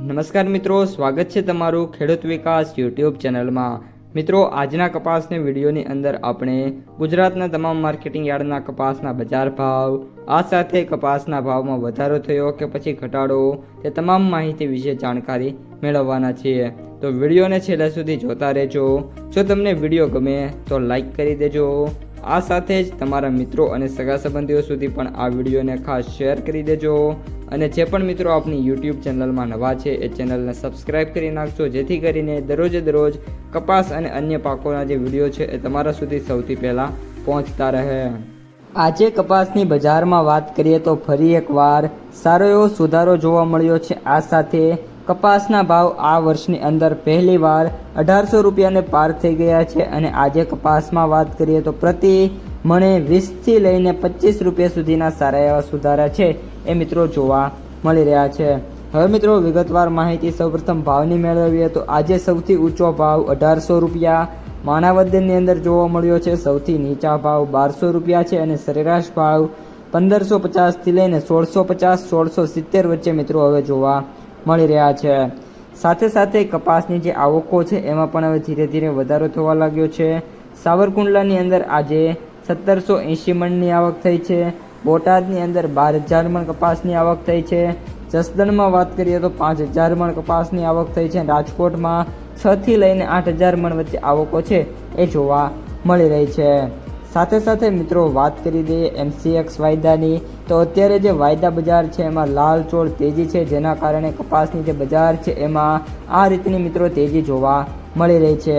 નમસ્કાર મિત્રો, સ્વાગત છે તમારું ખેડૂત વિકાસ યુટ્યુબ ચેનલમાં। મિત્રો, આજના કપાસની વિડીયોની અંદર આપણે ગુજરાતના તમામ માર્કેટિંગ યાર્ડના કપાસના બજાર ભાવ, આ સાથે કપાસના ભાવમાં વધારો થયો કે પછી ઘટાડો, તે તમામ માહિતી વિશે જાણકારી મેળવવાના છીએ। તો વિડીયોને છેલ્લે સુધી જોતા રહેજો। જો તમને વિડીયો ગમે તો લાઈક કરી દેજો। આ સાથે જ તમારા મિત્રો અને સગા સંબંધીઓ સુધી પણ આ વિડીયોને ખાસ શેર કરી દેજો। અને જે પણ મિત્રો આપણી યુટ્યુબ ચેનલમાં નવા છે એ ચેનલને સબસ્ક્રાઈબ કરી નાખજો, જેથી કરીને દરરોજ કપાસ અને અન્ય પાકોના જે વિડીયો છે એ તમારા સુધી સૌથી પહેલાં પહોંચતા રહે। આજે કપાસની બજારમાં વાત કરીએ તો ફરી એકવાર સારો એવો સુધારો જોવા મળ્યો છે। આ સાથે કપાસના ભાવ આ વર્ષની અંદર પહેલીવાર 1800 રૂપિયાને પાર થઈ ગયા છે અને આજે કપાસમાં વાત કરીએ તો પ્રતિ મણે 20થી લઈને 25 રૂપિયા સુધીના સારા એવા સુધારા છે એ મિત્રો જોવા મળી રહ્યા છે। હવે મિત્રો વિગતવાર માહિતી સૌપ્રથમ ભાવની મેળવીએ તો આજે સૌથી ઊંચો ભાવ 1800 રૂપિયા માણાવદરની અંદર જોવા મળ્યો છે। સૌથી નીચા ભાવ 1200 રૂપિયા છે અને સરેરાશ ભાવ 1550થી લઈને 1650-1670 વચ્ચે મિત્રો હવે જોવા મળી રહ્યા છે। સાથે સાથે કપાસની જે આવકો છે એમાં પણ હવે ધીરે ધીરે વધારો થવા લાગ્યો છે। સાવરકુંડલાની અંદર આજે 1780 મણની આવક થઈ છે। બોટાદની અંદર 12000 મણ કપાસની આવક થઈ છે। જસદણમાં વાત કરીએ તો 5000 મણ કપાસની આવક થઈ છે। રાજકોટમાં 6થી લઈને 8000 મણ વચ્ચે આવકો છે એ જોવા મળી રહી છે। સાથે સાથે મિત્રો વાત કરી દઈએ MCX વાયદાની, તો અત્યારે જે વાયદા બજાર છે એમાં લાલચોળ તેજી છે, જેના કારણે કપાસની જે બજાર છે એમાં આ રીતની મિત્રો તેજી જોવા મળી રહી છે।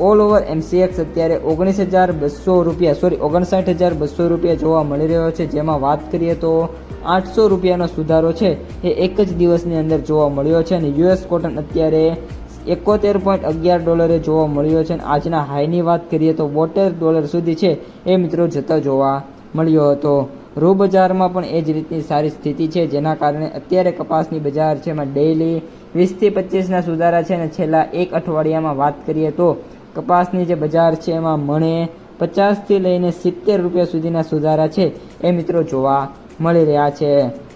ઓલ ઓવર MCX અત્યારે 59200 રૂપિયા જોવા મળી રહ્યો છે, જેમાં વાત કરીએ તો 800 રૂપિયાનો સુધારો છે એ એક જ દિવસની અંદર જોવા મળ્યો છે અને US કોટન અત્યારે $71.11 જોવા મળ્યો છે અને આજના હાઈની વાત કરીએ તો $72 સુધી છે એ મિત્રો જતા જોવા મળ્યો હતો। રૂ બજારમાં પણ એ જ રીતની સારી સ્થિતિ છે, જેના કારણે અત્યારે કપાસની બજાર છે એમાં ડેઇલી 20થી 25ના સુધારા છે અને છેલ્લા એક અઠવાડિયામાં વાત કરીએ તો કપાસની જે બજાર છે એમાં મણે 50થી લઈને 70 રૂપિયા સુધીના સુધારા છે એ મિત્રો જોવા મળી રહ્યા છે।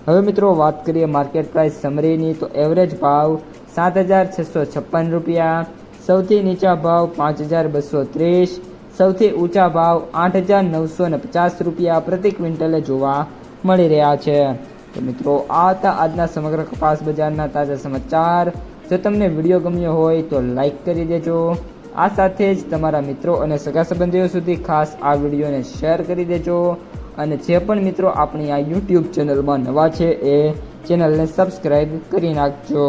હવે મિત્રો વાત કરીએ માર્કેટ પ્રાઇસ સમરીની, તો એવરેજ ભાવ 7656 રૂપિયા, સૌથી નીચા ભાવ 5230, સૌથી ઊંચા ભાવ 8950 રૂપિયા પ્રતિ ક્વિન્ટલે જોવા મળી રહ્યા છે। તો મિત્રો આ હતા આજના સમગ્ર કપાસ બજારના તાજા સમાચાર। જો તમને વિડીયો ગમ્યો હોય તો લાઈક કરી દેજો। આ સાથે જ તમારા મિત્રો અને સગા સંબંધીઓ સુધી ખાસ આ વિડીયોને શેર કરી દેજો અને જે પણ મિત્રો આપણી આ યુટ્યુબ ચેનલમાં નવા છે એ ચેનલને સબસ્ક્રાઈબ કરી નાખજો।